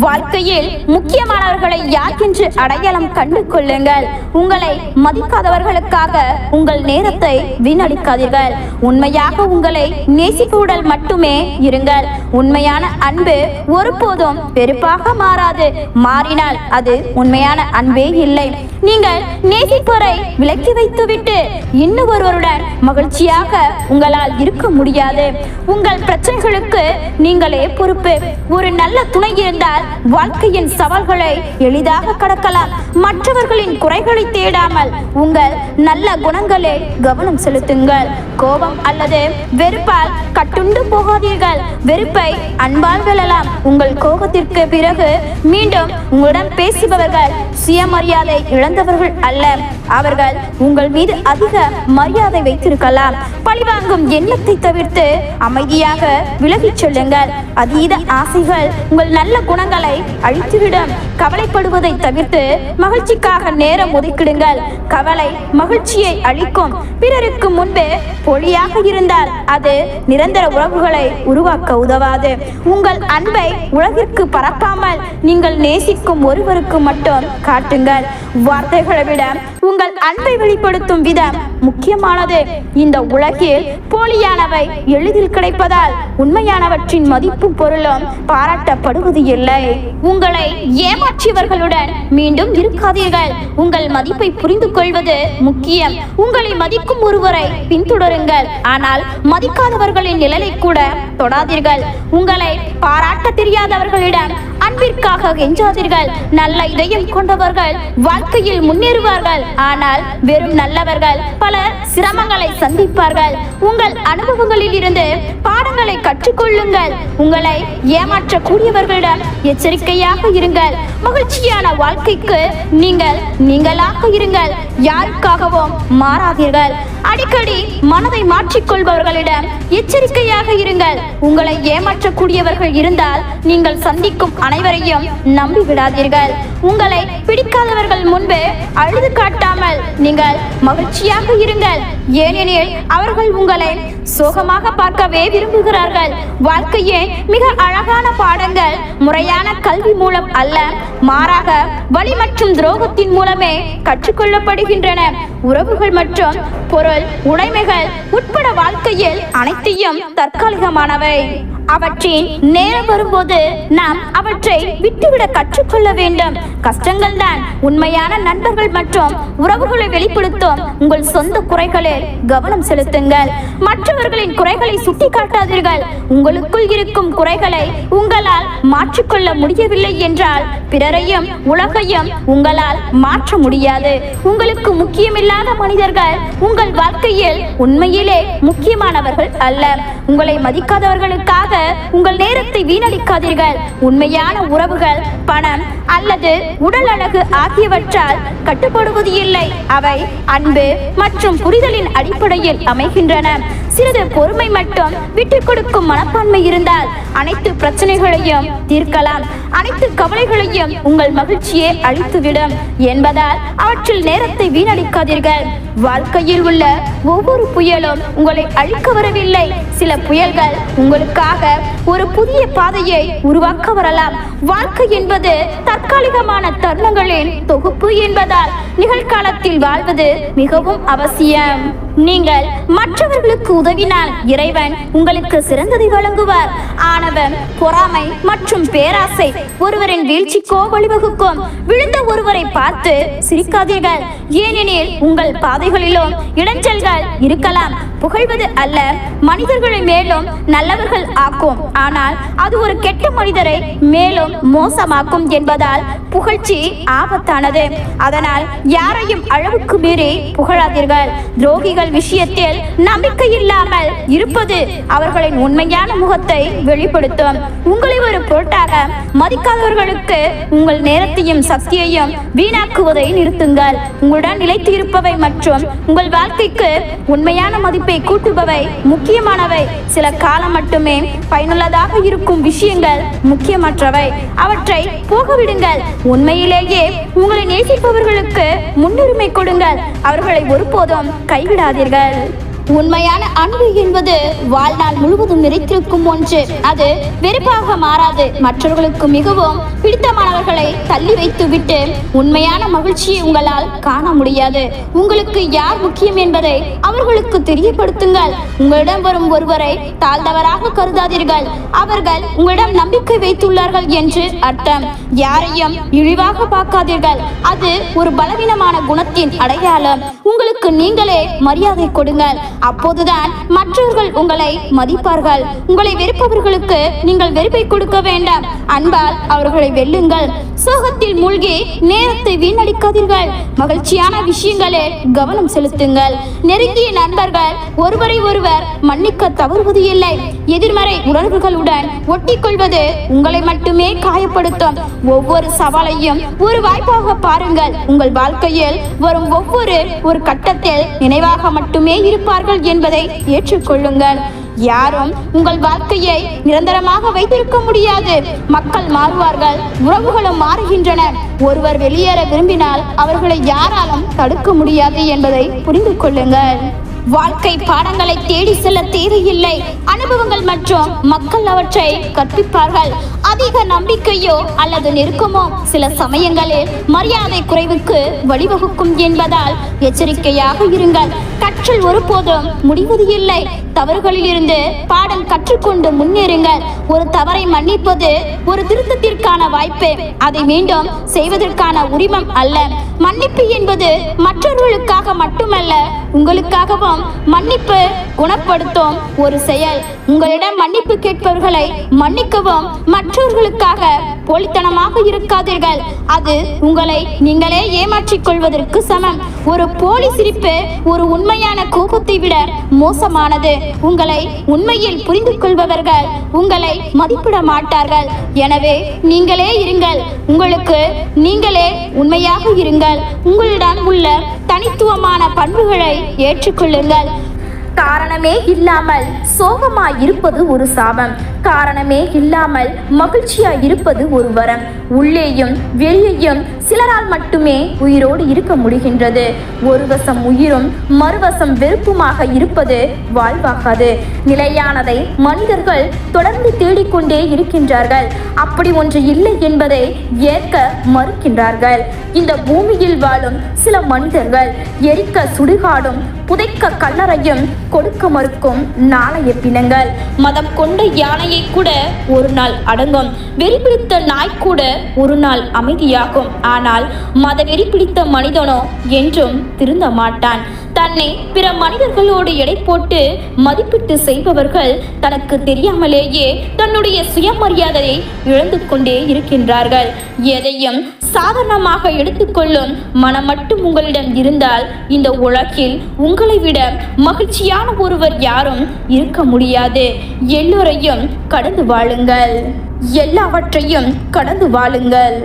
வாழ்க்கையில் முக்கியமானவர்களை யார் என்று அடையாளம் கண்டு கொள்ளுங்கள். உங்களை மதிக்காதவர்களுக்காக உங்கள் நேரத்தை வீணடிக்காதீர்கள். உண்மையாக உங்களை நேசிப்புடன் மட்டுமே இருங்கள். உண்மையான அன்பு ஒருபோதும் வெறுப்பாக மாறாது. மாறினால் அது உண்மையான அன்பே இல்லை. நீங்கள் நேசிப்பவரை விலக்கி வைத்துவிட்டு இன்னும் ஒருவருடன் மகிழ்ச்சியாக உங்களால் இருக்க முடியாது. உங்கள் பிரச்சனைகளுக்கு நீங்களே பொறுப்பு. ஒரு நல்ல துணை இருந்தால் வாழ்க்கையின் சவால்களை எளிதாக கடக்கலாம். மற்றவர்களின் குறைகளை தேடாமல் உங்கள் நல்ல குணங்களே கவனம் செலுத்துங்கள். கோபம் அல்லது வெறுப்பால் கட்டுண்டு போகாதீர்கள். வெறுப்பை அன்பால் வெல்லலாம். உங்கள் கோபத்திற்கு பிறகு மீண்டும் உங்களுடன் பேசுபவர்கள் சுயமரியாதை இழந்தவர்கள் அல்ல. அவர்கள் உங்கள் மீது அதிக மரியாதை வைத்திருக்கலாம். பழிவாங்கும் எண்ணத்தை தவிர்த்து அமைதியாக விலகிச் செல்லுங்கள். அதீத ஆசைகள் உங்கள் நல்ல குணங்களை அழித்துவிடும். கவலைப்படுவதை தவிர்த்து மகிழ்ச்சிக்காக நேரம் ஒதுக்கிடுங்கள். கவலை மகிழ்ச்சியை அளிக்கும். பிறருக்கு முன்பு பொழியாக இருந்தால் அது நிரந்தர உறவுகளை உருவாக்க உதவாது. உங்கள் அன்பை உலகிற்கு பரப்பாமல் நீங்கள் நேசிக்கும் ஒருவருக்கு மட்டும் காட்டுங்கள். வார்த்தைகளை விட உங்கள் அன்பை வெளிப்படுத்தும் விதம் முக்கியமானது. இந்த உலகில் போலியானவை எளிதில் கிடைப்பதால் உண்மையானவற்றின் மதிப்பும் பொருளும் பாராட்டப்படுவது இல்லை. உங்களை ஏமாற்றியவர்களுடன் மீண்டும் இருக்காதீர்கள். உங்கள் மதிப்பை புரிந்து கொள்வது முக்கியம். உங்களை மதிக்கும் ஒருவரை பின்தொடருங்கள். ஆனால் மதிக்காதவர்களின் நிழலை கூட தொடாதீர்கள். உங்களை பாராட்ட தெரியாதவர்களிடம் அன்பிற்காக கெஞ்சாதீர்கள். நல்ல இதயம் கொண்டவர்கள் வாழ்க்கையில் முன்னேறுவார்கள். ஆனால் வெறும் நல்லவர்கள் பல சிரமங்களை சந்திப்பார்கள். உங்கள் அனுபவங்களில் இருந்து பாடங்களை கற்றுக்கொள்ளுங்கள். உங்களை ஏமாற்றக்கூடியவர்களிடம் எச்சரிக்கையாக இருங்கள். மகிழ்ச்சியான வாழ்க்கைக்கு நீங்களாக இருங்கள். யாருக்காகவும் மாறாதீர்கள். அடிக்கடி மனதை மாற்றிக்கொள்பவர்களிடம் எச்சரிக்கையாக இருங்கள். உங்களை ஏமாற்றக்கூடியவர்கள் இருந்தால் நீங்கள் சந்திக்கும் அனைவரையும் நம்பி விடாதீர்கள். உங்களை பிடிக்காதவர்கள் முன்பு அழுது காட்டாமல் நீங்கள் மகிழ்ச்சியாக இருங்கள். ஏனெனில் அவர்கள் உங்களை சோகமாக பார்க்கவே விரும்புகிறார்கள். வாழ்க்கையே மிக அழகான பாடங்கள் முறையான கல்வி மூலம் அல்ல, மாறாக வலி மற்றும் துரோகத்தின் மூலமே கற்றுக்கொள்ளப்படுகின்றன. உறவுகள் மற்றும் பொருள் உடைமைகள் உட்பட வாழ்க்கையில் அனைத்தையும் தற்காலிகமானவை. அவற்றின் நேரம் வரும்போது நாம் அவற்றை விட்டுவிட கற்றுக்கொள்ள வேண்டும். கஷ்டங்கள் தான் உண்மையான நண்பர்கள் மற்றும் உறவுகளை வெளிப்படுத்தும். உங்கள் சொந்த குறைகளில் கவனம் செலுத்துங்கள். மற்றவர்களின் குறைகளை சுட்டி காட்டாதீர்கள். உங்களுக்குள் இருக்கும் குறைகளை உங்களால் மாற்றிக்கொள்ள முடியவில்லை என்றால் பிறரையும் உலகையும் உங்களால் மாற்ற முடியாது. உங்களுக்கு முக்கியமில்லாத மனிதர்கள் உங்கள் வாழ்க்கையில் உண்மையிலே முக்கியமானவர்கள் அல்ல. உங்களை மதிக்காதவர்களுக்காக உங்கள் நேரத்தை வீணடிக்காதீர்கள். உண்மையான உறவுகள் பணம் அல்லது உடல் அழகு ஆகியவற்றால் கட்டுப்படுவது இல்லை. அவை அன்பு மற்றும் புரிதலின் அடிப்படையில் அமைகின்றன. சிறிது பொறுமை மற்றும் விட்டுக் கொடுக்கும் மனப்பான்மை இருந்தால் அனைத்து பிரச்சனைகளையும் தீர்க்கலாம். அனைத்து கவலைகளையும் உங்கள் மகிழ்ச்சியை அழித்துவிடும் என்பதால் அவற்றில் நேரத்தை வீணடிக்காதீர்கள். வாழ்க்கையில் உள்ள ஒவ்வொரு புயலும் உங்களை அழிக்க வரவில்லை. சில புயல்கள் உங்களுக்காக ஒரு புதிய பாதையை உருவாக்க வரலாம். வாழ்க்கை என்பது தற்காலிகமான தருணங்களின் தொகுப்பு என்பதால் நிகழ்காலத்தில் வாழ்வது மிகவும் அவசியம். நீங்கள் மற்றவர்களுக்கு உதவினால் இறைவன் உங்களுக்கு சிறந்ததை வழங்குவார். ஆணவம், பொறாமை மற்றும் பேராசை ஒருவரின் வீழ்ச்சிக்கோ வழிவகுக்கும். விழுந்த ஒருவரை பார்த்து சிரிக்காதீர்கள். ஏனெனில் உங்கள் பாதைகளிலும் இடைஞ்சல்கள் இருக்கலாம். புகழ்வது அல்ல மனிதர்களை மேலும் நல்லவர்கள் ஆக்கும், ஆனால் அது ஒரு கெட்ட மனிதரை மேலும் மோசமாக்கும் என்பதால் புகழ்ச்சி ஆபத்தானது. அதனால் யாரையும் அளவுக்கு மீறி புகழாதீர்கள். துரோகிகள் விஷயத்தில் நம்பிக்கை இல்லாமல் இருப்பது அவர்களின் உண்மையான முகத்தை வெளிப்படுத்தும். உங்களை ஒரு பொருட்டாக மதிக்காதவர்களுக்கு உங்கள் நேரத்தையும் சக்தியையும் வீணாக்குவதை நிறுத்துங்கள். உங்களுடன் நிலைத்து இருப்பவை மற்றும் உங்கள் வாழ்க்கைக்கு உண்மையான மதிப்பை கூட்டுபவை முக்கியமானவை. சில காலம் மட்டுமே பயனுள்ளதாக இருக்கும் விஷயங்கள் முக்கியமற்றவை. அவற்றை போகவிடுங்கள். உண்மையிலேயே உங்களை நேசிப்பவர்களுக்கு முன்னுரிமை கொடுங்கள். அவர்களை ஒருபோதும் கைவிடாதீர்கள். உண்மையான அன்பு என்பது வாழ்நாள் முழுவதும் நிறைத்திருக்கும் ஒன்று. அது வெறுப்பாக மாறாது. மற்றவர்களுக்கு மிகவும் பிடித்தமானவர்களை தள்ளி வைத்துவிட்டு உண்மையான மகிழ்ச்சியை உங்களால் காண முடியாது. உங்களுக்கு யார் முக்கியம் என்பதை அவர்களுக்கு தெரியப்படுத்துங்கள். உங்களிடம் வரும் ஒருவரை தாழ்ந்தவராக கருதாதீர்கள். அவர்கள் உங்களிடம் நம்பிக்கை வைத்துள்ளார்கள் என்று அர்த்தம். யாரையும் இழிவாக பார்க்காதீர்கள். அது ஒரு பலவீனமான குணத்தின் அடையாளம். உங்களுக்கு நீங்களே மரியாதை கொடுங்கள். அப்போதுதான் மற்றவர்கள் உங்களை மதிப்பார்கள். உங்களை வெறுப்பவர்களுக்கு நீங்கள் வெறுப்பை கொடுக்க வேண்டாம். அன்பால் அவர்களை வெல்லுங்கள். சோகத்தில் மூழ்கி நேரத்தை வீணடிக்காதீர்கள். மகிழ்ச்சியான விஷயங்களில் கவனம் செலுத்துங்கள். நெருங்கிய நண்பர்கள் ஒருவரை ஒருவர் மன்னிக்க தவறுவது இல்லை. எதிர்மறை உணர்வுகளுடன் ஒட்டிக்கொள்வது உங்களை மட்டுமே காயப்படுத்தும். ஒவ்வொரு சவாலையும் ஒரு வாய்ப்பாக பாருங்கள். உங்கள் வாழ்க்கையில் வரும் ஒவ்வொரு ஒரு கட்டத்தில் நினைவாக மட்டுமே இருப்பார்கள் என்பதை ஏற்றுக்கொள்ளுங்கள். யாரும் உங்கள் வாழ்க்கையை நிரந்தரமாக வைத்திருக்க முடியாது. மக்கள் மாறுவார்கள், உறவுகளும் மாறுகின்றன. ஒருவர் வெளியேற விரும்பினால் அவர்களை யாராலும் தடுக்க முடியாது என்பதை புரிந்து கொள்ளுங்கள். வாழ்க்கை பாடங்களை தேடி செல்ல தேவையில்லை. அனுபவங்கள் மற்றும் மக்கள் அவற்றை கற்பிப்பார்கள். அதிக நம்பிக்கையோ அல்லது நெருக்கமோ சில சமயங்களில் மரியாதை குறைவுக்கு வழிவகுக்கும் என்பதால் எச்சரிக்கையாக இருங்கள். கற்றல் ஒருபோதும் முடிவது இல்லை. தவறுகளில் இருந்து பாடம் கற்றுக்கொண்டு முன்னேறுங்கள். ஒரு தவறை மன்னிப்பது ஒரு திருத்தத்திற்கான வாய்ப்பு, அதை மீண்டும் செய்வதற்கான உரிமம் அல்ல. மன்னிப்பு என்பது மற்றவர்களுக்காக மட்டுமல்ல, உங்களுக்காகவும் மன்னிப்பு குணப்படுத்தும் ஒரு செயல். உங்களிடம் மன்னிப்பு கேட்பவர்களை மன்னிக்கவும். மற்றவர்களுக்காக போலித்தனமாக இருக்காதீர்கள். அது உங்களை நீங்களே ஏமாற்றிக் கொள்வதற்கு சமம். ஒரு போலி சிரிப்பு ஒரு உண்மையான கோபத்தை விட மோசமானது. உங்களை உண்மையில் புரிந்து கொள்பவர்கள் உங்களை மதிப்பிட மாட்டார்கள். எனவே நீங்களே இருங்கள். உங்களுக்கு நீங்களே உண்மையாக இருங்கள். உங்களிடம் உள்ள தனித்துவமான பண்புகளை ஏற்றுக்கொள்ளுங்கள். காரணமே இல்லாமல் சோகமாய் இருப்பது ஒரு சாபம். காரணமே இல்லாமல் மகிழ்ச்சியாய் இருப்பது ஒரு வரம். உள்ளேயும் வெளியேயும் சிலரால் மட்டுமே உயிரோடு இருக்க முடிகின்றது. ஒரு வசம் உயிரும் மறுவசம் வெறுப்புமாக இருப்பது வாழ்வாகாது. நிலையானதை மனிதர்கள் தொடர்ந்து தேடிக்கொண்டே இருக்கின்றார்கள். அப்படி ஒன்று இல்லை என்பதை ஏற்க மறுக்கின்றார்கள். இந்த பூமியில் வாழும் சில மனிதர்கள் எரிக்க சுடுகாடும் புதைக்க கல்லறையும் கொடுக்க மறுக்கும் நாளைய பிணங்கள். மதம் கொண்ட யானையை கூட ஒரு நாள் அடங்கும். வெறி பிடித்த நாய் கூட ஒரு நாள் அமைதியாகும். ஆனால் மத வெறி பிடித்த மனிதனோ என்றும் திருந்த மாட்டான். தன்னை பிற மனிதர்களோடு எடை போட்டு மதிப்பிட்டு செய்பவர்கள் தனக்கு தெரியாமலேயே தன்னுடைய சுயமரியாதையை இழந்து கொண்டே இருக்கின்றார்கள். எதையும் சாதாரணமாக எடுத்துக்கொள்ளும் மனம் மட்டும் உங்களிடம் இருந்தால் இந்த உலகில் உங்களை விட மகிழ்ச்சியான ஒருவர் யாரும் இருக்க முடியாது. எல்லோரையும் கடந்து வாழுங்கள். எல்லாவற்றையும் கடந்து வாழுங்கள்.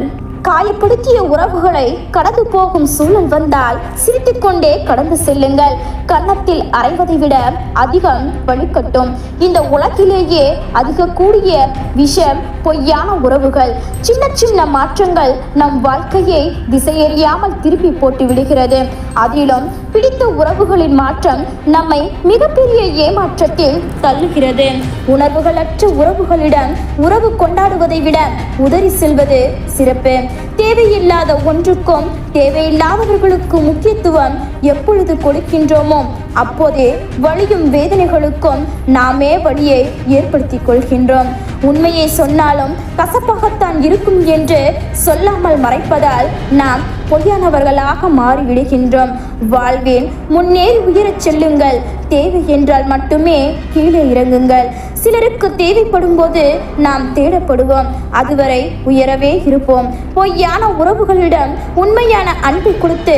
காயப்படுத்திய உறவுகளை கடந்து போகும் சூழல் வந்தால் சிரித்துக்கொண்டே கடந்து செல்லுங்கள். கன்னத்தில் அறைவதை விட அதிகம் வலிக்கட்டும். இந்த உலகிலேயே அதிக கூடிய விஷம் பொய்யான உறவுகள். சின்ன சின்ன மாற்றங்கள் நம் வாழ்க்கையை திசையறியாமல் திருப்பி போட்டு விடுகிறது. அதிலும் பிடித்த உறவுகளின் மாற்றம் நம்மை மிகப்பெரிய ஏமாற்றத்தில் தள்ளுகிறது. உணர்வுகளற்ற உறவுகளிடம் உறவு கொண்டாடுவதை விட உதறி செல்வது சிறப்பு. தேவையில்லாத ஒன்றுக்கும் தேவையில்லாதவர்களுக்கு முக்கியத்துவம் எப்பொழுது கொடுக்கின்றோமோ அப்போதே வலியும் வேதனைகளுக்கும் நாமே வழியை ஏற்படுத்திக் கொள்கின்றோம். உண்மையை சொன்னாலும் கசப்பாகத்தான் இருக்கும் என்று சொல்லாமல் மறைப்பதால் நாம் பொய்யானவர்களாக மாறிவிடுகின்றோம். வாழ்வேன் முன்னேறி உயரச் செல்லுங்கள். தேவை என்றால் மட்டுமே கீழே இறங்குங்கள். சிலருக்கு தேவைப்படும் போது நாம் தேடப்படுவோம். அதுவரை உயரவே இருப்போம். பொய்யான உறவுகளிடம் உண்மையான அன்பை கொடுத்து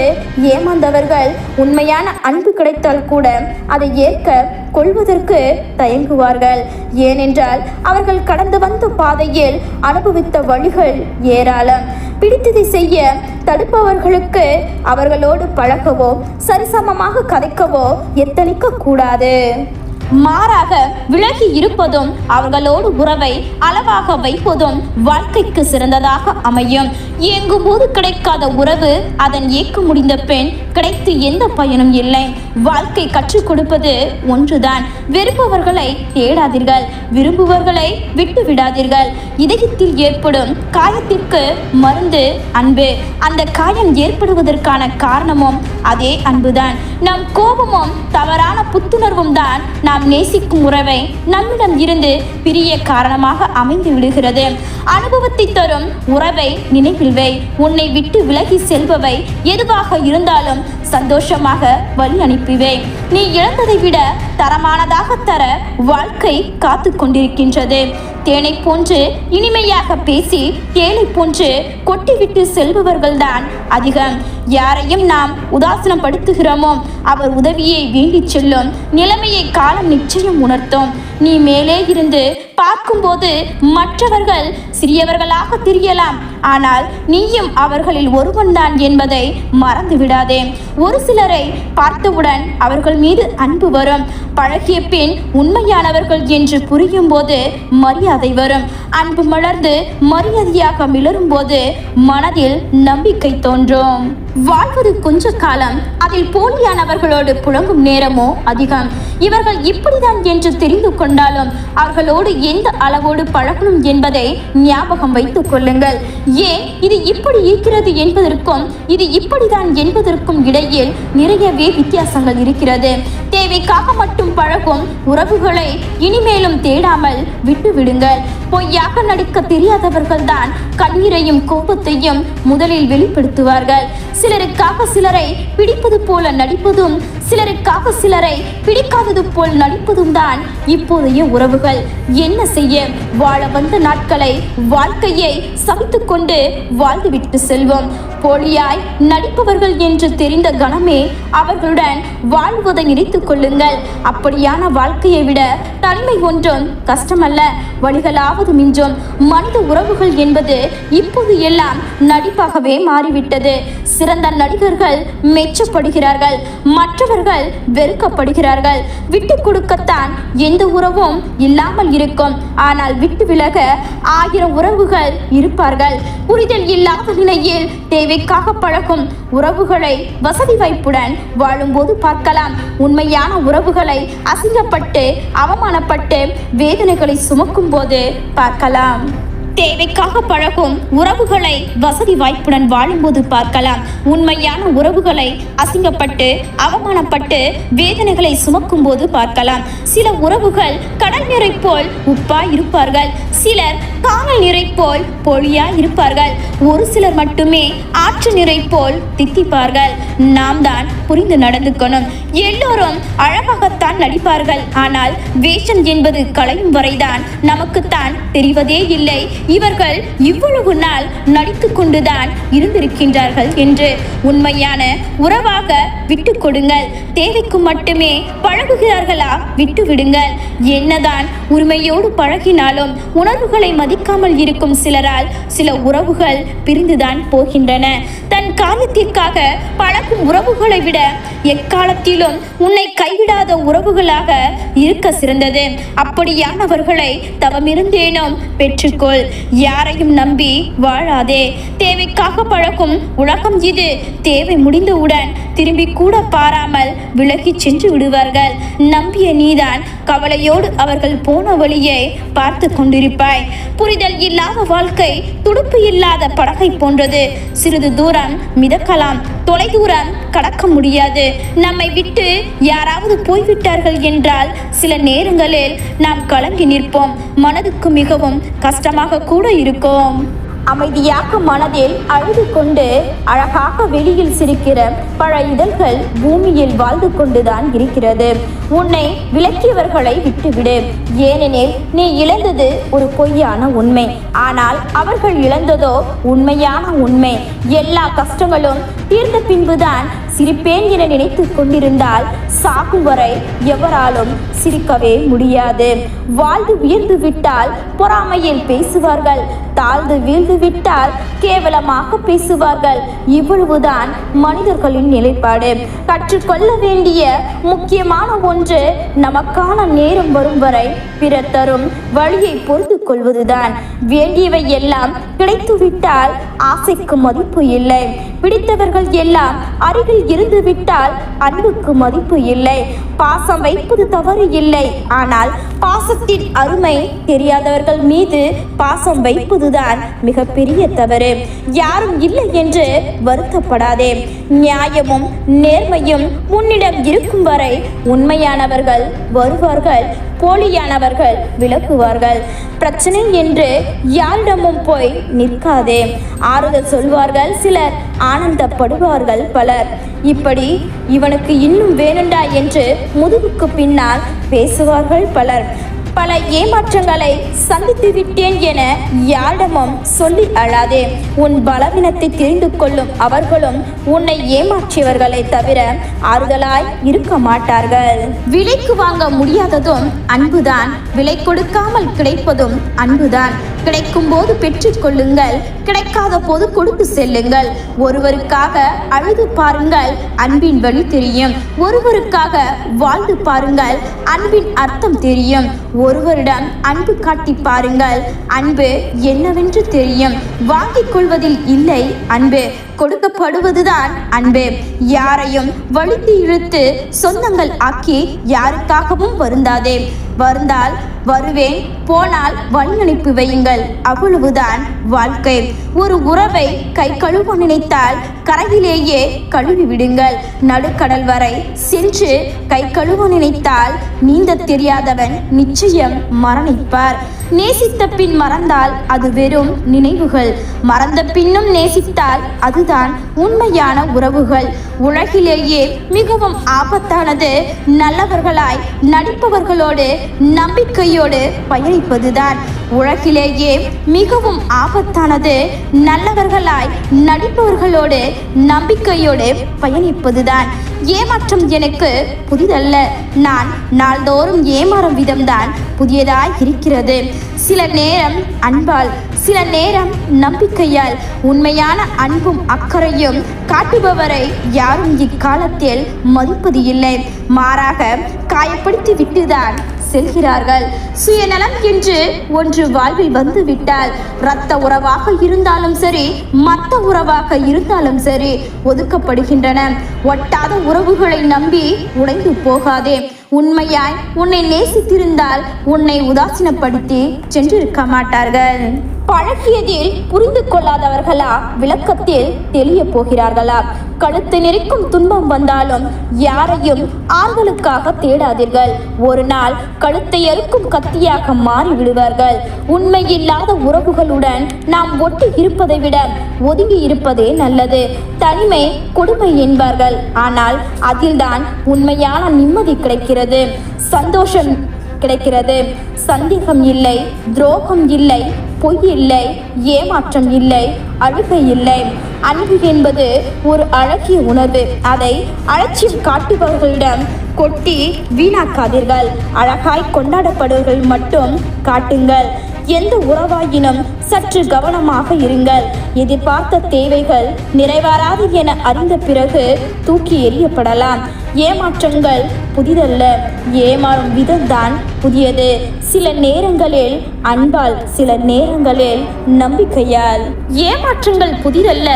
ஏமாந்தவர்கள் உண்மையான அன்பு கிடைத்தால் கூட அதை ஏற்க கொள்வதற்கு தயங்குவார்கள். ஏனென்றால் அவர்கள் கடந்து வந்த பாதையில் அனுபவித்த வழிகள் ஏராளம். பிடித்ததை செய்ய தடுப்பவர்களுக்கு அவர்களோடு பழகவோ சரிசமமாக கதைக்கவோ எத்தனிக்க கூடாது. மாறாக விலகி இருப்பதும் அவர்களோடு உறவை அளவாக வைப்பதும் வாழ்க்கைக்கு சிறந்ததாக அமையும். இயங்கும் போது கிடைக்காத உறவு அதன் இயக்க முடிந்த பின் கிடைத்து எந்த பயனும் இல்லை. வாழ்க்கை கற்றுக் கொடுப்பது ஒன்றுதான். வெறுப்பவர்களை தேடாதீர்கள், விரும்புவர்களை விட்டு விடாதீர்கள். இதயத்தில் ஏற்படும் காயத்திற்கு மருந்து அன்பு. அந்த காயம் ஏற்படுவதற்கான காரணமும் அதே அன்புதான். நம் கோபமும் தவறான புத்துணர்வும் தான் நாம் நேசிக்கும் உறவை நம்மிடம் இருந்து பிரிய காரணமாக அமைந்து விடுகிறது. அனுபவத்தை தரும் உறவை நினைவில் வை. உன்னை விட்டு விலகி செல்பவை எதுவாக இருந்தாலும் சந்தோஷமாக வழி அனுப்பிவை. நீ இழந்ததை விட தரமானதாக தர வாழ்க்கை காத்து கொண்டிருக்கின்றது. தேனை போன்று இனிமையாக பேசி தேனை போன்று கொட்டிவிட்டு செல்பவர்கள்தான் அதிகம். யாரையும் நாம் உதாசீனப்படுத்துகிறோமோ அவர் உதவியை வேண்டி செல்லும் நிலைமையை காலம் நிச்சயம் உணர்த்தும். நீ மேலே இருந்து பார்க்கும்போது மற்றவர்கள் சிறியவர்களாக தெரியலாம், ஆனால் நீயும் அவர்களில் ஒருவன்தான் என்பதை மறந்து விடாதே. ஒரு சிலரை பார்த்தவுடன் அவர்கள் மீது அன்பு வரும். பழகிய பின் உண்மையானவர்கள் என்று புரியும் போது மரியாதை வரும். அன்பு மலர்ந்து மரியாதையாக மிளரும் போது மனதில் நம்பிக்கை தோன்றும். வாழ்வது கொஞ்ச காலம், அதில் போலியானவர்களோடு புழங்கும் நேரமோ அதிகம். இவர்கள் இப்படிதான் என்று தெரிந்து கொண்டாலும் அவர்களோடு எந்த அளவோடு பழகணும் என்பதை ஞாபகம் வைத்துக் கொள்ளுங்கள். ஏன் இது இப்படி இருக்கிறது என்பதற்கும் இது இப்படிதான் என்பதற்கும் இடையில் நிறையவே வித்தியாசங்கள் இருக்கிறது. தேவைக்காக மட்டும் பழகும் உறவுகளை இனிமேலும் தேடாமல் விட்டு விடுங்கள். பொய்யாக நடிக்க தெரியாதவர்கள் தான் கண்ணீரையும் கோபத்தையும் முதலில் வெளிப்படுத்துவார்கள். சிலருக்காக சிலரை பிடிப்பது போல நடிப்பதும் சிலருக்காக சிலரை பிடிக்காதது போல் நடிப்பதும் தான் இப்போதைய உறவுகள். என்ன செய்ய, வாழ வந்த நாட்களை வாழ்க்கையை சமைத்துக் கொண்டு வாழ்ந்துவிட்டு செல்வோம். போலியாய் நடிப்பவர்கள் என்று தெரிந்த கணமே அவர்களுடன் வாழ்வதை நினைத்துக் கொள்ளுங்கள். அப்படியான வாழ்க்கையை விட தனிமை ஒன்றும் கஷ்டமல்ல, வழிகளாவது மிஞ்சும். மனித உறவுகள் என்பது இப்போது எல்லாம் நடிப்பாகவே மாறிவிட்டது. சிறந்த நடிகர்கள் மெச்சப்படுகிறார்கள், மற்றவர்கள் வெறுக்கப்படுகிறார்கள். விட்டு கொடுக்கத்தான் எந்த உறவும் இல்லாமல் இருக்கும், ஆனால் விட்டு விலக 1000 உறவுகள் இருப்பார்கள். புரிதல் இல்லாத நிலையில் தேவைக்காக பழகும் உறவுகளை வசதி வாய்ப்புடன் வாழும்போது பார்க்கலாம். உண்மையான உறவுகளை அசிங்கப்பட்டு அவமானப்பட்டு வேதனைகளை சுமக்கும் போது பார்க்கலாம். தேவைக்காக பழகும் உறவுகளை வசதி வாய்ப்புடன் வாழும்போது பார்க்கலாம். உண்மையான உறவுகளை அசிங்கப்பட்டு அவமானப்பட்டு வேதனைகளை சுமக்கும் போது பார்க்கலாம். சில உறவுகள் கடல் நீரை போல் உப்பாய் இருப்பார்கள், சிலர் காணல் நீரை போல் பொழியாய் இருப்பார்கள், ஒரு சிலர் மட்டுமே ஆற்று நீரை போல் தித்திப்பார்கள். நாம் தான் புரிந்து நடந்துக்கணும். எல்லோரும் அழகாகத்தான் நடிப்பார்கள், ஆனால் வேஷம் என்பது களையும் வரைதான் நமக்குத்தான் தெரிவதே இல்லை இவர்கள் இவ்வளவு நாள் நடித்து கொண்டுதான் இருந்திருக்கின்றார்கள் என்று. உண்மையான உறவாக விட்டு கொடுங்கள். தேவைக்கு மட்டுமே பழகுகிறார்களா விட்டு விடுங்கள். என்னதான் உரிமையோடு பழகினாலும் உணர்வுகளை மதிக்காமல் இருக்கும் சிலரால் சில உறவுகள் பிரிந்துதான் போகின்றன. தன் காரியத்திற்காக பழகும் உறவுகளை விட எக்காலத்திலும் உன்னை கைவிடாத உறவுகளாக இருக்க சிறந்தது. அப்படியானவர்களை தவமிருந்தேனும் பெற்றுக்கொள். யாரையும் நம்பி வாழாதே. தேவைக்காக பழகும் உலகம் இது. தேவை முடிந்தவுடன் திரும்பி கூட பாராமல் விலகி சென்று விடுவார்கள். நம்பிய நீதான் கவலையோடு அவர்கள் போன வழியை பார்த்து கொண்டிருப்பாய். புரிதல் இல்லாத வாழ்க்கை துடுப்பு இல்லாத படகை போன்றது. சிறிது தூரம் மிதக்கலாம், தொலை தூரம் கடக்க முடியாது. நம்மை விட்டு யாராவது போய்விட்டார்கள் என்றால் சில நேரங்களில் நாம் கலங்கி நிற்போம். மனதுக்கு மிகவும் கஷ்டமாக கூட இருக்கும். அமைதியாக மனதில் அழுது கொண்டு அழகாக வெளியில் சிரிக்கிற பல இதழ்கள் பூமியில் வாழ்ந்து கொண்டுதான் இருக்கிறது. உன்னை விலக்கியவர்களை விட்டுவிடு. ஏனெனில் நீ இழந்தது ஒரு பொய்யான உண்மை, ஆனால் அவர்கள் இழந்ததோ உண்மையான உண்மை. எல்லா கஷ்டங்களும் தீர்ந்த பின்புதான் சிரிப்பேன் என நினைத்து கொண்டிருந்தால் சாகும் வரை எவராலும் சிரிக்கவே முடியாது. வாழ்ந்து உயர்ந்து விட்டால் பொறாமையில் பேசுவார்கள், தாழ்ந்து வீழ்ந்து விட்டால் கேவலமாக பேசுவார்கள். இவ்வளவுதான் மனிதர்களின் நிலைப்பாடு. கற்றுக்கொள்ள வேண்டிய முக்கியமான ஒன்று, நமக்கான நேரம் வரும் வரை பிறர் தரும் வழியை பொறுத்து கொள்வதுதான். வேண்டியவை எல்லாம் கிடைத்துவிட்டால் ஆசைக்கு மதிப்பு இல்லை. பிடித்தவர்கள் எல்லாம் அருகில் இருந்து விட்டால் அன்புக்கு மதிப்பு இல்லை. பாசம் வைப்பது தவறு இல்லை, ஆனால் பாசத்தின் அருமை தெரியாதவர்கள் மீது பாசம் வைப்பதுதான் மிகப்பெரிய தவறு. யாரும் இல்லை என்று வருத்தப்படாதே. நியாயமும் நேர்மையும் உன்னிடம் இருக்கும் வரை உண்மையானவர்கள் வருவார்கள், போலியானவர்கள் விலகுவார்கள். பிரச்சனை என்று யாரிடமும் போய் நிற்காதே. ஆறுதல் சொல்வார்கள் சிலர், ஆனந்தப்படுவார்கள் பலர். இப்படி இவனுக்கு இன்னும் வேணுண்டா என்று முதுகுக்கு பின்னால் பேசுவார்கள் பலர். பல ஏமாற்றங்களை சந்தித்து விட்டேன் என யாரிடமும் சொல்லி அழாதே. உன் பலவீனத்தை தெரிந்து கொள்ளும் அவர்களும் உன்னை ஏமாற்றியவர்களை தவிர ஆறுதலாய் இருக்க மாட்டார்கள். விலைக்கு வாங்க முடியாததும் அன்புதான், விலை கொடுக்காமல் கிடைப்பதும் அன்புதான். கிடைக்கும் போது பெற்றுக் கொள்ளுங்கள், கிடைக்காத போது கொடுத்து செல்லுங்கள். ஒருவருக்காக அழுது பாருங்கள், அன்பின் வழி தெரியும். ஒருவருக்காக வாழ்ந்து பாருங்கள், அன்பின் அர்த்தம் தெரியும். ஒருவரிடம் அன்பு காட்டி பாருங்கள், அன்பு என்னவென்று தெரியும். வாங்கிக் கொள்வதில் இல்லை அன்பு, கொடுக்கப்படுவதுதான் அன்பு. யாரையும் வலித்து இழுத்து சொந்தங்கள் ஆக்கி யாருக்காகவும் வருந்தாதே. வருந்தால் வருவேன், போனால் வழி அனுப்பி வையுங்கள், அவ்வளவுதான் வாழ்க்கை. ஒரு உறவை கை கழுவ நினைத்தால் கரையிலேயே கழுவி விடுங்கள். நடுக்கடல் வரை சென்று கை கழுவ நினைத்தால் நீந்த தெரியாதவன் நிச்சயம் மரணிப்பார். நேசித்த பின் மறந்தால் அது வெறும் நினைவுகள். மறந்த பின்னும் நேசித்தால் அதுதான் உண்மையான உறவுகள். உலகிலேயே மிகவும் ஆபத்தானது நல்லவர்களாய் நடிப்பவர்களோடு நம்பிக்கையோடு பயணிப்பதுதான். உலகிலேயே மிகவும் ஆபத்தானது நல்லவர்களாய் நடிப்பவர்களோடு நம்பிக்கையோடு பயணிப்பதுதான். ஏமாற்றம் எனக்கு புதிதல்ல. நான் நாள்தோறும் ஏமாறும் விதம்தான் புதியதாய் இருக்கிறது. சில நேரம் அன்பால், சில நேரம் நம்பிக்கையால். உண்மையான அன்பும் அக்கறையும் காட்டுபவரை யாரும் இக்காலத்தில் மதிப்பது இல்லை. மாறாக காயப்படுத்தி விட்டுதான் செல்கிறார்கள். சுயநலம் என்று ஒன்று வாழ்வில் வந்து விட்டால், இரத்த உறவாக இருந்தாலும் சரி, மத்த உறவாக இருந்தாலும் சரி, ஒதுக்கப்படுகின்றன. ஒட்டாத உறவுகளை நம்பி உடைந்து போகாதே. உண்மையாய் உன்னை நேசித்திருந்தால் உன்னை உதாசீனப்படுத்தி சென்றிருக்க மாட்டார்கள். பழகியதில் புரிந்து கொள்ளாதவர்களா விளக்கத்தில் தெளிய போகிறார்களா? கழுத்து நெரிக்கும் துன்பம் வந்தாலும் யாரையும் ஆறுதலுக்காக தேடாதீர்கள். ஒரு நாள் கழுத்தை அறுக்கும் கத்தியாக மாறி விடுவார்கள். உண்மையில்லாத உறவுகளுடன் நாம் ஒட்டி இருப்பதை விட ஒதுங்கி இருப்பதே நல்லது. தனிமை கொடுமை என்பார்கள், ஆனால் அதில்தான் உண்மையான நிம்மதி கிடைக்கிறது, சந்தோஷம் கிடைக்கிறது. சந்தேகம் இல்லை, துரோகம் இல்லை, பொய் இல்லை, ஏமாற்றம் இல்லை, அழுகை இல்லை. அன்பு என்பது ஒரு அழகிய உணர்வு. அதை அலட்சியம் காட்டுபவர்களிடம் கொட்டி வீணாக்காதீர்கள். அழகாய் கொண்டாடப்படுவர்கள் மட்டும் காட்டுங்கள். எந்த உறவாயினும் சற்று கவனமாக இருங்கள். எதிர்பார்த்த தேவைகள் நிறைவேறாது என அறிந்த பிறகு தூக்கி எறியப்படலாம். ஏமாற்றங்கள் புதிதல்ல, ஏமாறும் விதம்தான் புதியது. சில நேரங்களில் அன்பால், சில நேரங்களில் நம்பிக்கையால். ஏமாற்றங்கள் புதிதல்ல,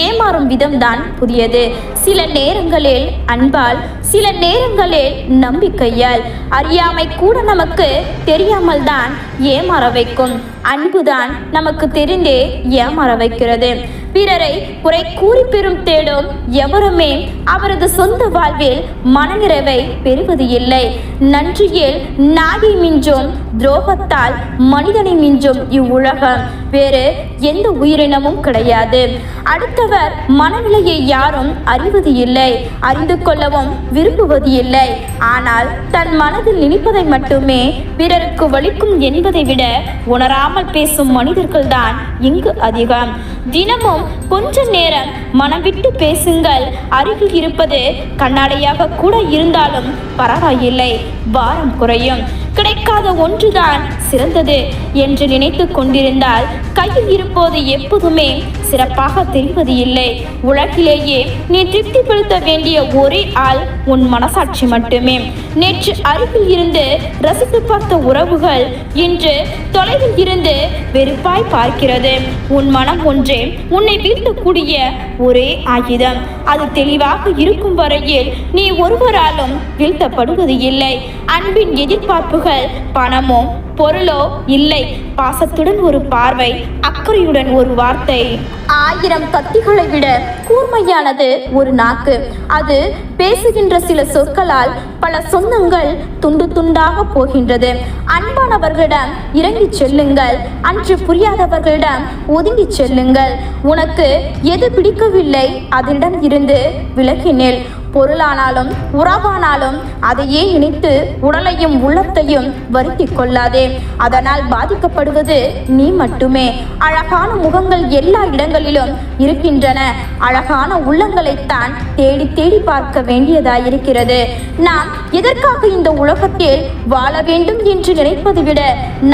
ஏமாறும் விதம்தான் புதியது. சில நேரங்களில் அன்பால், சில நேரங்களில் நம்பிக்கையால். அறியாமை கூட நமக்கு தெரியாமல் தான் ஏமாற வைக்கும். அன்புதான் நமக்கு தெரிந்தே ஏமாற வைக்கிறது. பிறரை குறை கூறி பெறும் தேடும் எவருமே அவரது சொந்த வாழ்வில் மனநிறைவை பெறுவது இல்லை. நன்றியில் நாயை மிஞ்சும், துரோகத்தால் மனிதனை மிஞ்சும் இவ்வுலகம் வேறு எந்த உயிரினமும் கிடையாது. அடுத்தவர் மனநிலையை யாரும் அறிவது இல்லை, அறிந்து கொள்ளவும் விரும்புவது இல்லை. ஆனால் தன் மனதில் நினைப்பதை மட்டுமே பிறருக்கு வலிக்கும் என்பதை விட உணராமல் பேசும் மனிதர்கள் தான் இங்கு அதிகம். தினமும் கொஞ்ச நேரம் மனம் விட்டு பேசுங்கள். அருகில் இருப்பது கண்ணாடியாக கூட இருந்தாலும் பரவாயில்லை, பாரம் குறையும். கிடைக்காத ஒன்றுதான் சிறந்தது என்று நினைத்து கொண்டிருந்தால் கையில் இருப்பது எப்போதுமே சிறப்பாக தெரிவது இல்லை. உலகிலேயே நீ திருப்திப்படுத்த வேண்டிய ஒரே ஆள் உன் மனசாட்சி மட்டுமே. நேற்று அருகில் இருந்து ரசித்து பார்த்த உறவுகள் இன்று தொலைவில் இருந்து வெறுப்பாய் பார்க்கிறது. உன் மனம் ஒன்றே உன்னை வீழ்த்தக்கூடிய ஒரே ஆயுதம். அது தெளிவாக இருக்கும் வரையில் நீ ஒருவராலும் வீழ்த்தப்படுவது இல்லை. அன்பின் எதிர்பார்ப்புகள் பணமோ பொருளோ இல்லை. பாசத்துடன் ஒரு பார்வை, அக்கறையுடன் ஒரு வார்த்தை. 1000 கத்திகளை விட கூர்மையானது ஒரு நாக்கு. அது பேசுகின்ற சில சொற்களால் பல சொந்தங்கள் துண்டு துண்டாக போகின்றது. அன்பானவர்களிடம் இறங்கி செல்லுங்கள், அன்று புரியாதவர்களிடம் ஒதுங்கி செல்லுங்கள். உனக்கு எது பிடிக்கவில்லை அதனிடம் இருந்து விலகினேல். பொருளானாலும் உறவானாலும் அதையே நினைத்து உடலையும் உள்ளத்தையும் வருத்தி கொள்ளாதே. அதனால் பாதிக்கப்படுவது நீ மட்டுமே. அழகான முகங்கள் எல்லா இடங்களிலும் இருக்கின்றன. அழகான உள்ளங்களைத்தான் தேடி தேடி பார்க்க வேண்டியதாயிருக்கிறது. நாம் எதற்காக இந்த உலகத்தில் வாழ வேண்டும் என்று நினைப்பதை விட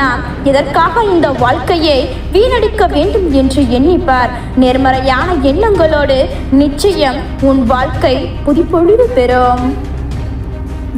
நாம் எதற்காக இந்த வாழ்க்கையை வீணடிக்க வேண்டும் என்று எண்ணிப்பார். நேர்மறையான எண்ணங்களோடு நிச்சயம் உன் வாழ்க்கை பொழிவு பெறும்.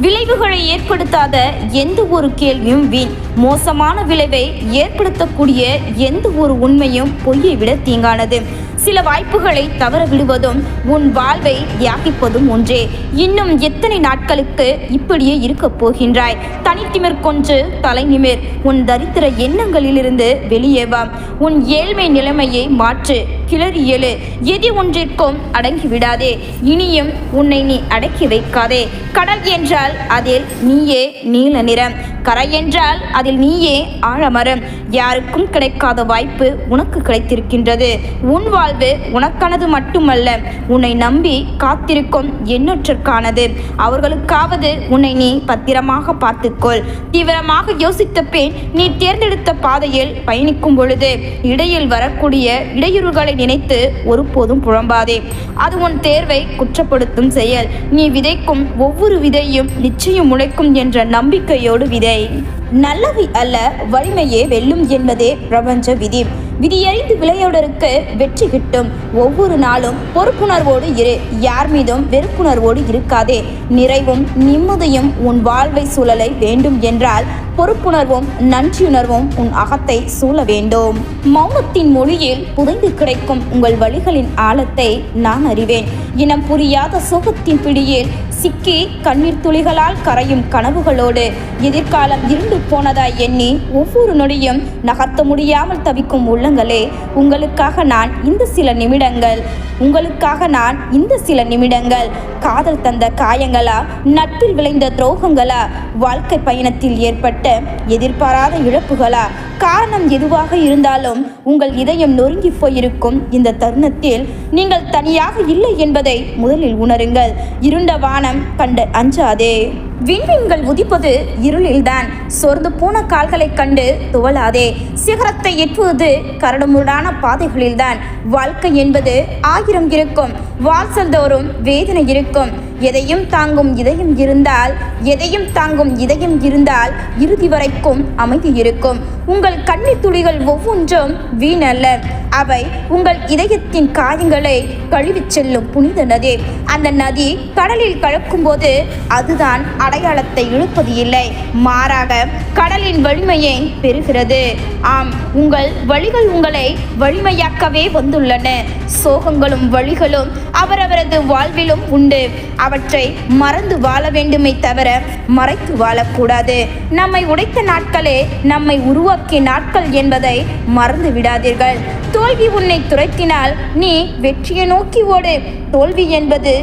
விளைவுகளை ஏற்படுத்தாத எந்த ஒரு கேள்வியும் வீண். மோசமான விளைவை ஏற்படுத்தக்கூடிய எந்த ஒரு உண்மையும் பொய்யை விட தீங்கானது. சில வாய்ப்புகளை தவற விடுவதும் உன் வாழ்வை தியாகிப்பதும் ஒன்றே. இன்னும் எத்தனை நாட்களுக்கு இப்படியே இருக்க போகின்றாய்? தனித்திமிர் கொன்று தலை நிமிர். உன் தரித்திர எண்ணங்களிலிருந்து வெளியே வா. உன் ஏழ்மை நிலைமையை மாற்று. கிளறி எழு. எதி ஒன்றிற்கும் அடங்கி விடாதே. இனியும் உன்னை நீ அடக்கி வைக்காதே. கடல் என்றால் அதில் நீயே நீல நிறம். கரை என்றால் அதில் நீயே ஆழமரம். யாருக்கும் கிடைக்காத வாய்ப்பு உனக்கு கிடைத்திருக்கின்றது. உன் வாழ்வு உனக்கானது மட்டுமல்ல, உன்னை நம்பி காத்திருக்கும் எண்ணற்றற்கானது. அவர்களுக்காவது உன்னை நீ பத்திரமாக பார்த்துக்கொள். தீவிரமாக யோசித்த பின் நீ தேர்ந்தெடுத்த பாதையில் பயணிக்கும் பொழுது இடையில் வரக்கூடிய இடையூறுகளை நினைத்து ஒருபோதும் புலம்பாதே. அது உன் தேர்வை குற்றப்படுத்தும் செயல். நீ விதைக்கும் ஒவ்வொரு விதையும் நிச்சயம் முளைக்கும் என்ற நம்பிக்கையோடு விதை. நல்லவை அல்ல, வலிமையே வெல்லும் என்பதே பிரபஞ்ச விதி. விதியறிந்து விளையாடருக்கு வெற்றி கிட்டும். ஒவ்வொரு நாளும் பொறுப்புணர்வோடு இரு. யார் மீதும் வெறுப்புணர்வோடு இருக்காதே. நிறைவும் நிம்மதியும் உன் வாழ்வை சூழலை வேண்டும் என்றால் பொறுப்புணர்வும் நன்றியுணர்வும் உன் அகத்தை சூழ வேண்டும். மௌனத்தின் மொழியில் புதைந்து கிடைக்கும் உங்கள் வழிகளின் ஆழத்தை நான் அறிவேன். இனம் புரியாத சோகத்தின் பிடியில் சிக்கி கண்ணீர் துளிகளால் கரையும் கனவுகளோடு எதிர்காலம் இருண்டு போனதாய் எண்ணி ஒவ்வொரு நொடியும் நகர்த்த முடியாமல் தவிக்கும் உள்ளங்களே, உங்களுக்காக நான் இந்த சில நிமிடங்கள் காதல் தந்த காயங்களா, நட்பில் விளைந்த துரோகங்களா, வாழ்க்கை பயணத்தில் ஏற்பட்ட எதிர்பாராத இழப்புகளா? காரணம் எதுவாக இருந்தாலும் உங்கள் இதயம் நொறுங்கி போயிருக்கும் இந்த தருணத்தில் நீங்கள் தனியாக இல்லை என்பதை முதலில் உணருங்கள். இருண்ட வானம் கண்டு அஞ்சாதே. விண்மீன்கள் உதிப்பது இருளில்தான். சோர்ந்து போன கால்களை கண்டு துவளாதே. சிகரத்தை எட்டுவது கரடுமுரடான பாதைகளில்தான். வாழ்க்கை என்பது 1000 இருக்கும். வாசல் தோறும் வேதனை இருக்கும். எதையும் தாங்கும் இதயம் இருந்தால் இறுதி வரைக்கும் அமைதி இருக்கும். உங்கள் கண்ணீர் துளிகள் ஒவ்வொன்றும் வீணல்ல. அவை உங்கள் இதயத்தின் காயங்களை கழுவிச் செல்லும் புனித நதி. அந்த நதி கடலில் கலக்கும் போது அதுதான் அடையாளத்தை இழுப்பது இல்லை, மாறாக கடலின் வலிமையை பெறுகிறது. ஆம், உங்கள் வழிகள் உங்களை வலிமையாக்கவே வந்துள்ளன. சோகங்களும் வழிகளும் அவரவரது வாழ்விலும் உண்டு. அவற்றை மறந்து வாழ வேண்டுமே தவிர மறைத்து வாழக்கூடாது. நம்மை உடைத்த நாட்களே நம்மை உருவாக்கிய நாட்கள் என்பதை மறந்து விடாதீர்கள். தோல்வி உன்னை துரைத்தினால் நீ வெற்றியை நோக்கி ஓடு. தோல்வி என்பது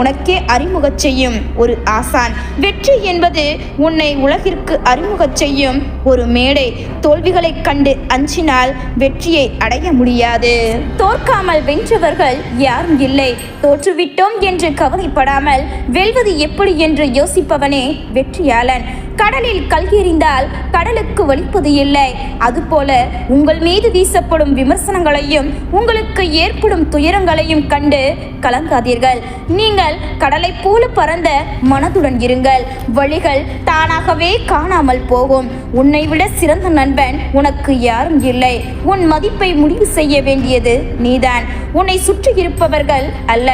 உனக்கே அறிமுகச் செய்யும் ஒரு ஆசான். வெற்றி என்பது உன்னை உலகிற்கு அறிமுகச் செய்யும் ஒரு மேடை. தோல்விகளை கண்டு அஞ்சினால் வெற்றியை அடைய முடியாது. தோற்காமல் வென்றவர்கள் யாரும் இல்லை. தோற்றுவிட்டோம் என்று கவலைப்படாமல் வெல்வது எப்படி என்று யோசிப்பவனே வெற்றியாளன். கடலில் கல் எறிந்தால் கடலுக்கு வலிப்பது இல்லை. அதுபோல உங்கள் மீது வீசப்படும் விமர்சனங்களையும் உங்களுக்கு ஏற்படும் துயரங்களையும் கண்டு கலங்காதீர்கள். நீங்கள் கடலை போல பறந்த மனதுடன் இருங்கள். வழிகள் தானாகவே காணாமல் போகும். உன்னை விட சிறந்த நண்பன் உனக்கு யாரும் இல்லை. உன் மதிப்பை முடிவு செய்ய வேண்டியது நீதான், உன்னை சுற்றி இருப்பவர்கள் அல்ல.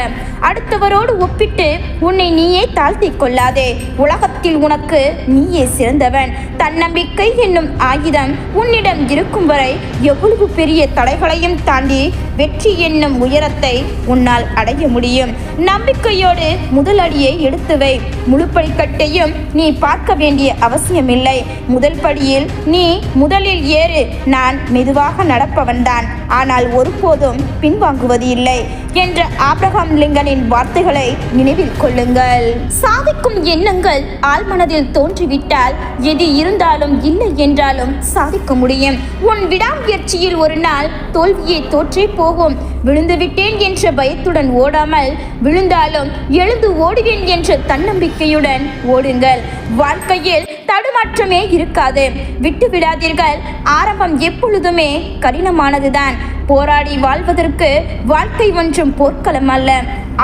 அடுத்தவரோடு ஒப்பிட்டு உன்னை நீயே தாழ்த்தி கொள்ளாதே. உலகத்தில் உனக்கு நீயே சிறந்தவன். தன்னம்பிக்கை என்னும் ஆயுதம் உன்னிடம் இருக்கும் வரை எவ்வளவு பெரிய தடைகளையும் தாண்டி வெற்றி என்னும் உயரத்தை உன்னால் அடைய முடியும். நம்பிக்கையோடு முதல் அடியை எடுத்து வை. முழு படிக்கட்டையும் நீ பார்க்க வேண்டிய அவசியமில்லை. முதல் படியில் நீ முதலில் ஏறு. நான் மெதுவாக நடப்பவன்தான், ஆனால் ஒருபோதும் பின்வாங்குவது இல்லை என்ற ஆபிரகாம் லிங்கனின் வார்த்தைகளை நினைவில் கொள்ளுங்கள். சாதிக்கும் எண்ணங்கள் ஆழ்மனதில் தோன்றிவிட்டால் எது இருந்தாலும் இல்லை என்றாலும் சாதிக்க முடியும். உன் விடாமுயற்சியில் ஒரு நாள் தோல்வியை தோற்றே போகும். விழுந்துவிட்டேன் என்ற பயத்துடன் ஓடாமல், விழுந்தாலும் எழுந்து ஓடுவேன் என்ற தன்னம்பிக்கையுடன் ஓடுங்கள். வாழ்க்கையில் தடுமாற்றமே இருக்காது. விட்டு விடாதீர்கள். ஆரம்பம் எப்பொழுதுமே கடினமானதுதான். போராடி வாழ்வதற்கு வாழ்க்கை ஒன்றும் போர்க்களம் அல்ல,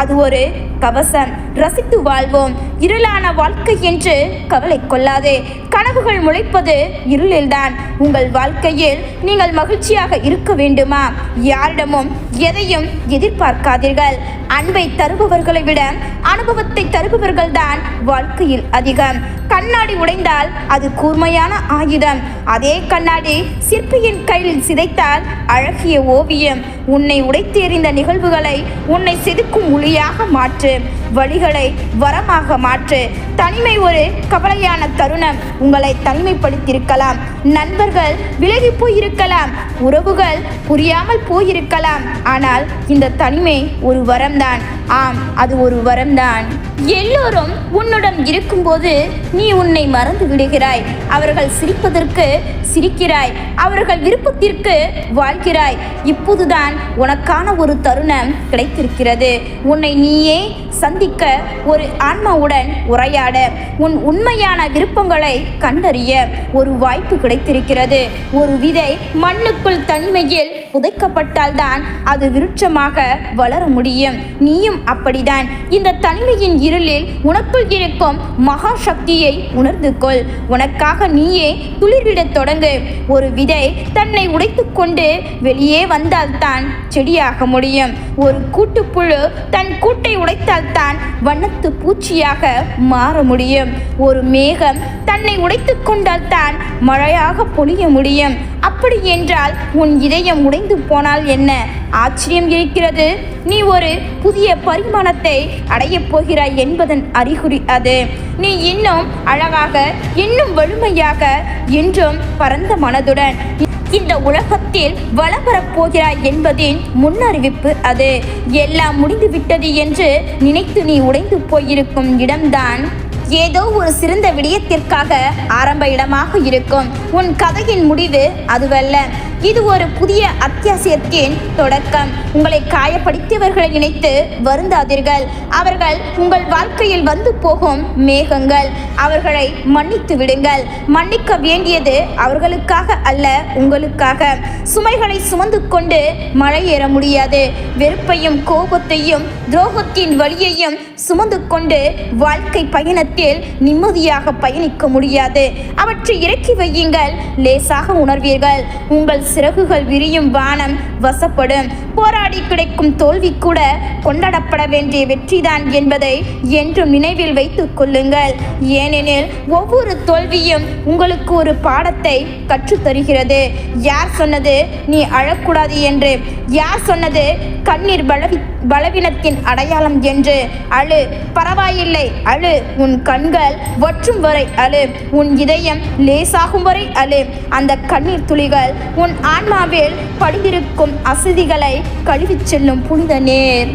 அது ஒரு கவசம். ரசித்து வாழ்வோம். இருளான வாழ்க்கை என்று கவலை கொள்ளாதே. கனவுகள் முளைப்பது இருளில்தான். உங்கள் வாழ்க்கையில் நீங்கள் மகிழ்ச்சியாக இருக்க வேண்டுமா? யாரிடமும் எதையும் எதிர்பார்க்காதீர்கள். அன்பை தருபவர்களை விட அனுபவத்தை தருபவர்கள்தான் வாழ்க்கையில் அதிகம். கண்ணாடி உடைந்தால் அது கூர்மையான ஆயுதம். அதே கண்ணாடி சிற்பியின் கையில் சிதைத்தால் அழகிய ஓவியம். உன்னை உடைத்து எறிந்த நிகழ்வுகளை உன்னை செதுக்கும் ஒளியாக மாற்று. வழிகளை வரமாக மாற்று. தனிமை ஒரு கவலையான தருணம். உங்களை தனிமைப்படுத்தியிருக்கலாம். நண்பர்கள் விலகி போயிருக்கலாம். உறவுகள் புரியாமல் போயிருக்கலாம். ஆனால் இந்த தனிமை ஒரு வரம்தான். ஆம், அது ஒரு வரம்தான். எல்லோரும் உன்னுடன் இருக்கும்போது நீ உன்னை மறந்து விடுகிறாய். அவர்கள் சிரிப்பதற்கு சிரிக்கிறாய். அவர்கள் விருப்பத்திற்கு வாழ்கிறாய். இப்போதுதான் உனக்கான ஒரு தருணம் கிடைத்திருக்கிறது. உன்னை நீயே சந்திக்க, ஒரு ஆன்மாவுடன் உரையாட, உன் உண்மையான விருப்பங்களை கண்டறிய ஒரு வாய்ப்பு கிடைத்திருக்கிறது. ஒரு விதை மண்ணுக்குள் தனிமையில் புதைக்கப்பட்டால்தான் அது விருட்சமாக வளர முடியும். நீயும் அப்படிதான். இந்த தனிமையின் இருளில் உனக்குள் இருக்கும் மகா சக்தியை உணர்ந்து கொள். உனக்காக நீயே துளிர்விடத் தொடங்கு. ஒரு விதை தன்னை உடைத்து கொண்டு வெளியே வந்தால்தான் செடியாக முடியும். ஒரு கூட்டுப்புழு தன் கூட்டை உடைத்தால்தான் வண்ணத்து பூச்சியாக மாற முடியும். ஒரு மேகம் தன்னை உடைத்து கொண்டால்தான் மழையாக பொழிய முடியும். அப்படி என்றால் உன் இதயம் உடைந்து போனால் என்ன ஆச்சரியம் இருக்கிறது? நீ ஒரு புதிய பரிமாணத்தை அடையப் போகிறாய் என்பதன் அறிகுறி அது. நீ இன்னும் அழகாக, இன்னும் வலிமையாக, என்றும் பரந்த மனதுடன் இந்த உலகத்தில் வளம் வரப்போகிறாய் என்பதின் முன்னறிவிப்பு அது. எல்லாம் முடிந்துவிட்டது என்று நினைத்து நீ உடைந்து போயிருக்கும் இடம்தான் ஏதோ ஒரு சிறந்த விடயத்திற்காக ஆரம்ப இடமாக இருக்கும். உன் கதையின் முடிவு அதுவல்ல. இது ஒரு புதிய அத்தியாயத்தின் தொடக்கம். உங்களை காயப்படுத்தியவர்களை நினைத்து வருந்தாதீர்கள். அவர்கள் உங்கள் வாழ்க்கையில் வந்து போகும் மேகங்கள். அவர்களை மன்னித்து விடுங்கள். மன்னிக்க வேண்டியது அவர்களுக்காக அல்ல, உங்களுக்காக. சுமைகளை சுமந்து கொண்டு மழை ஏற முடியாது. வெறுப்பையும் கோபத்தையும் துரோகத்தின் வலியையும் சுமந்து கொண்டு வாழ்க்கை பயணத்தில் நிம்மதியாக பயணிக்க முடியாது. அவற்றை இறக்கி வையுங்கள். லேசாக உணர்வீர்கள். உங்கள் சிறகுகள் விரியும். வானம் வசப்படும். போராடி கிடைக்கும் தோல்வி கூட கொண்டாடப்பட வேண்டிய வெற்றிதான் என்பதை என்றும் நினைவில் வைத்துக் கொள்ளுங்கள். ஏனெனில் ஒவ்வொரு தோல்வியும் உங்களுக்கு ஒரு பாடத்தை கற்றுத்தருகிறது. யார் சொன்னது நீ அழக்கூடாது என்று? யார் சொன்னது கண்ணீர் பலவீனத்தின் அடையாளம் என்று? அழு, பரவாயில்லை, அழு. உன் கண்கள் வற்றும் வரை அழு. உன் இதயம் லேசாகும் வரை அழு. அந்த கண்ணீர் துளிகள் உன் ஆன்மாவில் படிந்திருக்கும் அசதிகளை கழுவிச் செல்லும் புனித நேர்.